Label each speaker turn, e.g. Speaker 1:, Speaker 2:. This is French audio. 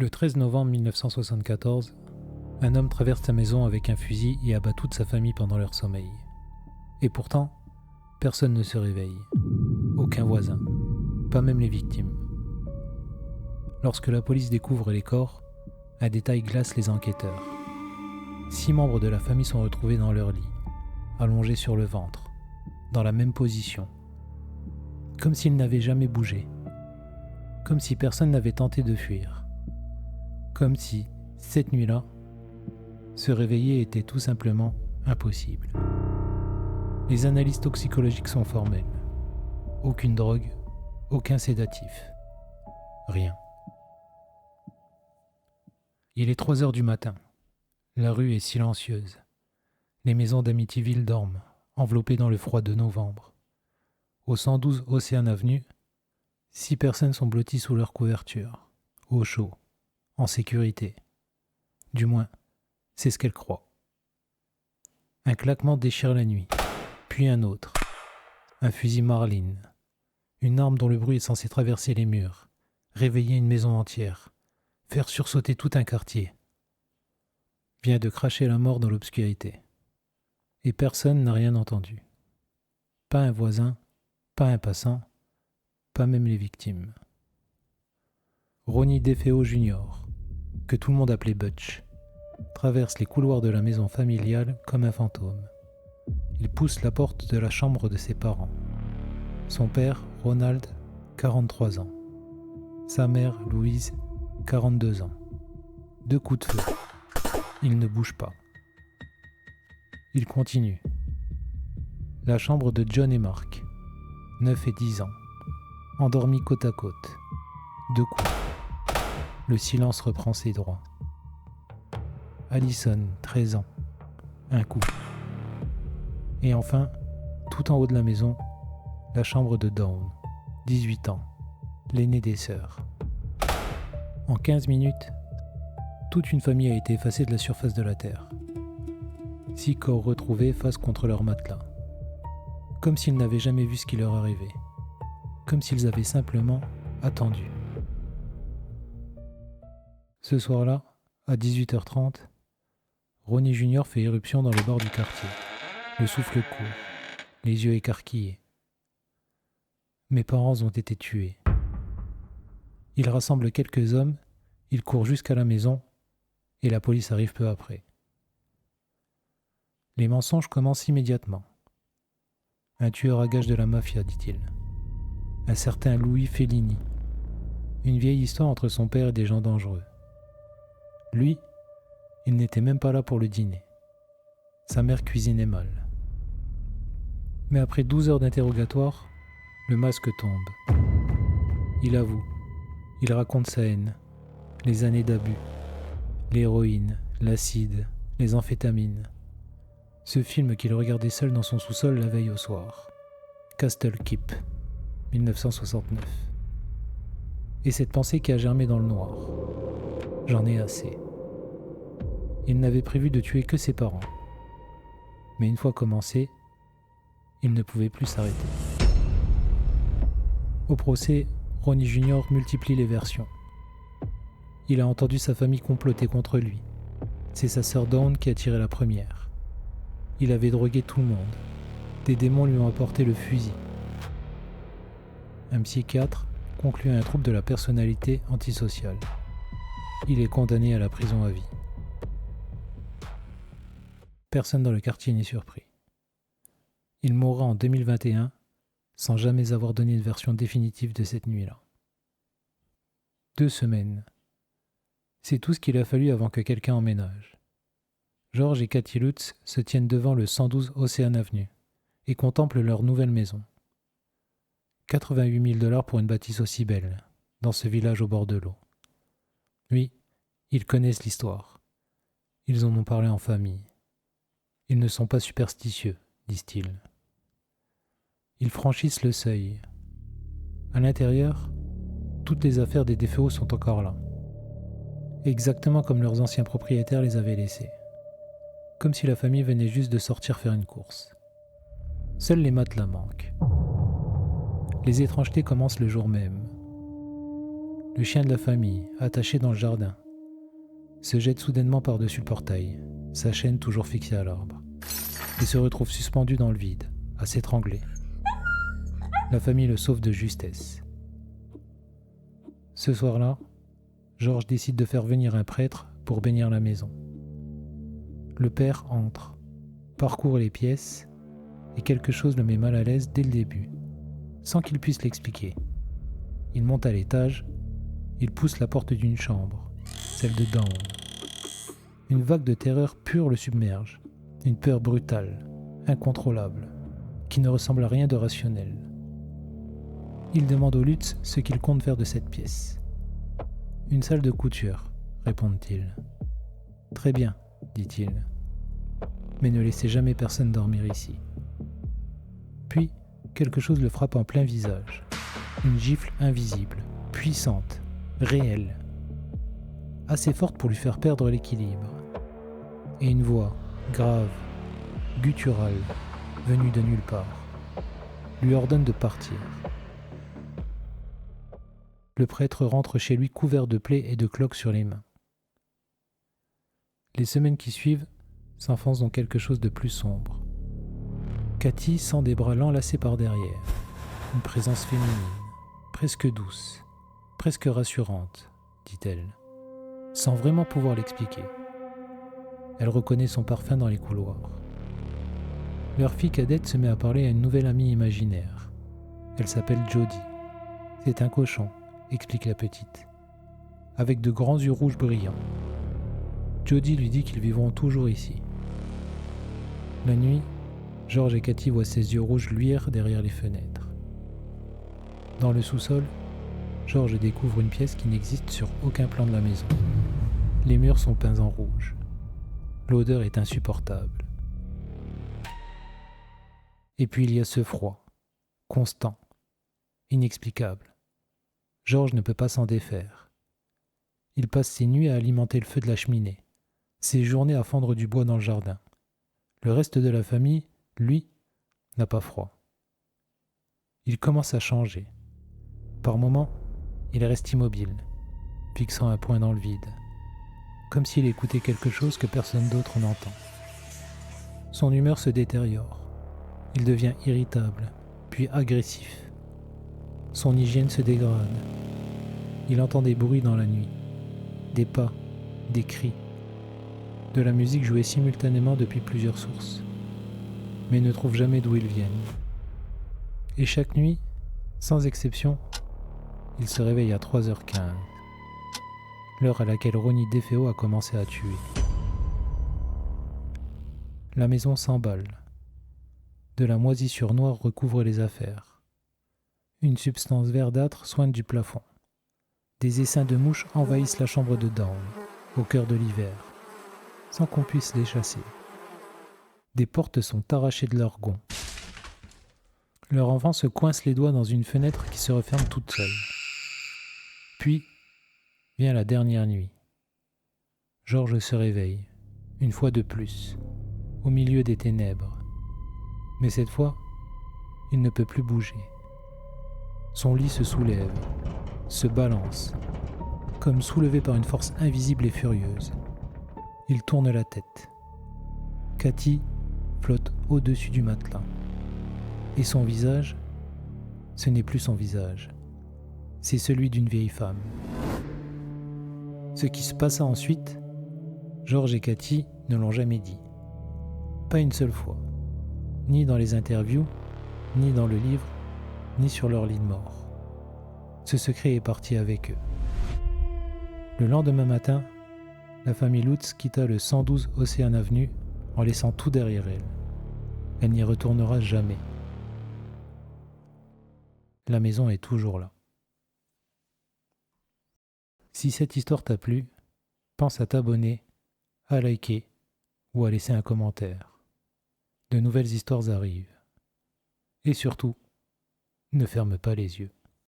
Speaker 1: Le 13 novembre 1974, un homme traverse sa maison avec un fusil et abat toute sa famille pendant leur sommeil. Et pourtant, personne ne se réveille. Aucun voisin. Pas même les victimes. Lorsque la police découvre les corps, un détail glace les enquêteurs. 6 membres de la famille sont retrouvés dans leur lit, allongés sur le ventre, dans la même position. Comme s'ils n'avaient jamais bougé. Comme si personne n'avait tenté de fuir. Comme si, cette nuit-là, se réveiller était tout simplement impossible. Les analyses toxicologiques sont formelles. Aucune drogue, aucun sédatif. Rien. Il est 3 heures du matin. La rue est silencieuse. Les maisons d'Amityville dorment, enveloppées dans le froid de novembre. Au 112 Ocean Avenue, 6 personnes sont blotties sous leur couverture, au chaud, en sécurité. Du moins, c'est ce qu'elles croient. Un claquement déchire la nuit, puis un autre. Un fusil Marlin. Une arme dont le bruit est censé traverser les murs, réveiller une maison entière, faire sursauter tout un quartier. Vient de cracher la mort dans l'obscurité. Et personne n'a rien entendu. Pas un voisin, pas un passant, pas même les victimes. Ronnie DeFeo Jr., que tout le monde appelait Butch, traverse les couloirs de la maison familiale comme un fantôme. Il pousse la porte de la chambre de ses parents. Son père, Ronald, 43 ans. Sa mère, Louise, 42 ans. 2 coups de feu. Il ne bouge pas. Il continue. La chambre de John et Mark, 9 et 10 ans, endormis côte à côte. 2 coups. Le silence reprend ses droits. Allison, 13 ans, 1 coup. Et enfin, tout en haut de la maison, la chambre de Dawn, 18 ans, l'aînée des sœurs. En 15 minutes, toute une famille a été effacée de la surface de la Terre. 6 corps retrouvés face contre leur matelas. Comme s'ils n'avaient jamais vu ce qui leur arrivait. Comme s'ils avaient simplement attendu. Ce soir-là, à 18h30, Ronnie Jr. fait irruption dans les bars du quartier. Le souffle court, les yeux écarquillés. Mes parents ont été tués. Il rassemble quelques hommes, il court jusqu'à la maison, et la police arrive peu après. Les mensonges commencent immédiatement. Un tueur à gages de la mafia, dit-il. Un certain Louis Fellini. Une vieille histoire entre son père et des gens dangereux. Lui, il n'était même pas là pour le dîner. Sa mère cuisinait mal. Mais après 12 heures d'interrogatoire, le masque tombe. Il avoue. Il raconte sa haine, les années d'abus, l'héroïne, l'acide, les amphétamines. Ce film qu'il regardait seul dans son sous-sol la veille au soir. Castle Keep, 1969. Et cette pensée qui a germé dans le noir. J'en ai assez. Il n'avait prévu de tuer que ses parents. Mais une fois commencé, il ne pouvait plus s'arrêter. Au procès, Ronnie Jr. multiplie les versions. Il a entendu sa famille comploter contre lui. C'est sa sœur Dawn qui a tiré la première. Il avait drogué tout le monde. Des démons lui ont apporté le fusil. Un psychiatre conclut à un trouble de la personnalité antisociale. Il est condamné à la prison à vie. Personne dans le quartier n'est surpris. Il mourra en 2021 sans jamais avoir donné une version définitive de cette nuit-là. 2 semaines. C'est tout ce qu'il a fallu avant que quelqu'un emménage. George et Cathy Lutz se tiennent devant le 112 Ocean Avenue et contemplent leur nouvelle maison. 88 000 $ pour une bâtisse aussi belle, dans ce village au bord de l'eau. Oui, ils connaissent l'histoire. Ils en ont parlé en famille. Ils ne sont pas superstitieux, disent-ils. Ils franchissent le seuil. À l'intérieur, toutes les affaires des DeFeo sont encore là. Exactement comme leurs anciens propriétaires les avaient laissés. Comme si la famille venait juste de sortir faire une course. Seuls les matelas manquent. Les étrangetés commencent le jour même. le chien de la famille, attaché dans le jardin, se jette soudainement par-dessus le portail, sa chaîne toujours fixée à l'arbre, et se retrouve suspendu dans le vide, à s'étrangler. La famille le sauve de justesse. Ce soir-là, Georges décide de faire venir un prêtre pour bénir la maison. Le père entre, parcourt les pièces, et quelque chose le met mal à l'aise dès le début, sans qu'il puisse l'expliquer. Il monte à l'étage, il pousse la porte d'une chambre, celle de Dawn. Une vague de terreur pure le submerge, une peur brutale, incontrôlable, qui ne ressemble à rien de rationnel. Il demande au Lutz ce qu'il compte faire de cette pièce. « Une salle de couture », répondent-ils. « Très bien », dit-il. « Mais ne laissez jamais personne dormir ici. » Puis, quelque chose le frappe en plein visage. Une gifle invisible, puissante, réelle, assez forte pour lui faire perdre l'équilibre. Et une voix, grave, gutturale, venue de nulle part, lui ordonne de partir. Le prêtre rentre chez lui couvert de plaies et de cloques sur les mains. Les semaines qui suivent s'enfoncent dans quelque chose de plus sombre. Cathy sent des bras l'enlacer par derrière, une présence féminine, presque douce, presque rassurante, dit-elle, sans vraiment pouvoir l'expliquer. Elle reconnaît son parfum dans les couloirs. Leur fille cadette se met à parler à une nouvelle amie imaginaire. Elle s'appelle Jody. C'est un cochon, explique la petite, avec de grands yeux rouges brillants. Jody lui dit qu'ils vivront toujours ici. La nuit, Georges et Cathy voient ses yeux rouges luire derrière les fenêtres. Dans le sous-sol, Georges découvre une pièce qui n'existe sur aucun plan de la maison. Les murs sont peints en rouge. L'odeur est insupportable. Et puis il y a ce froid, constant, inexplicable. Georges ne peut pas s'en défaire. Il passe ses nuits à alimenter le feu de la cheminée, ses journées à fendre du bois dans le jardin. Le reste de la famille, lui, n'a pas froid. Il commence à changer. Par moments, il reste immobile, fixant un point dans le vide, comme s'il écoutait quelque chose que personne d'autre n'entend. Son humeur se détériore. Il devient irritable, puis agressif. Son hygiène se dégrade. Il entend des bruits dans la nuit, des pas, des cris, de la musique jouée simultanément depuis plusieurs sources, mais ne trouve jamais d'où ils viennent. Et chaque nuit, sans exception, il se réveille à 3h15, l'heure à laquelle Ronnie DeFeo a commencé à tuer. La maison s'emballe. De la moisissure noire recouvre les affaires. Une substance verdâtre soigne du plafond. Des essaims de mouches envahissent la chambre de Dawn, au cœur de l'hiver, sans qu'on puisse les chasser. Des portes sont arrachées de leurs gonds. Leur enfant se coince les doigts dans une fenêtre qui se referme toute seule. Puis vient la dernière nuit. Georges se réveille, une fois de plus, au milieu des ténèbres. Mais cette fois, il ne peut plus bouger. Son lit se soulève, se balance, comme soulevé par une force invisible et furieuse. Il tourne la tête. Cathy flotte au-dessus du matelas. Et son visage, ce n'est plus son visage. C'est celui d'une vieille femme. Ce qui se passa ensuite, Georges et Cathy ne l'ont jamais dit. Pas une seule fois. Ni dans les interviews, ni dans le livre, ni sur leur lit de mort. Ce secret est parti avec eux. Le lendemain matin, la famille Lutz quitta le 112 Ocean Avenue en laissant tout derrière elle. Elle n'y retournera jamais. La maison est toujours là. Si cette histoire t'a plu, pense à t'abonner, à liker ou à laisser un commentaire. De nouvelles histoires arrivent. Et surtout, ne ferme pas les yeux.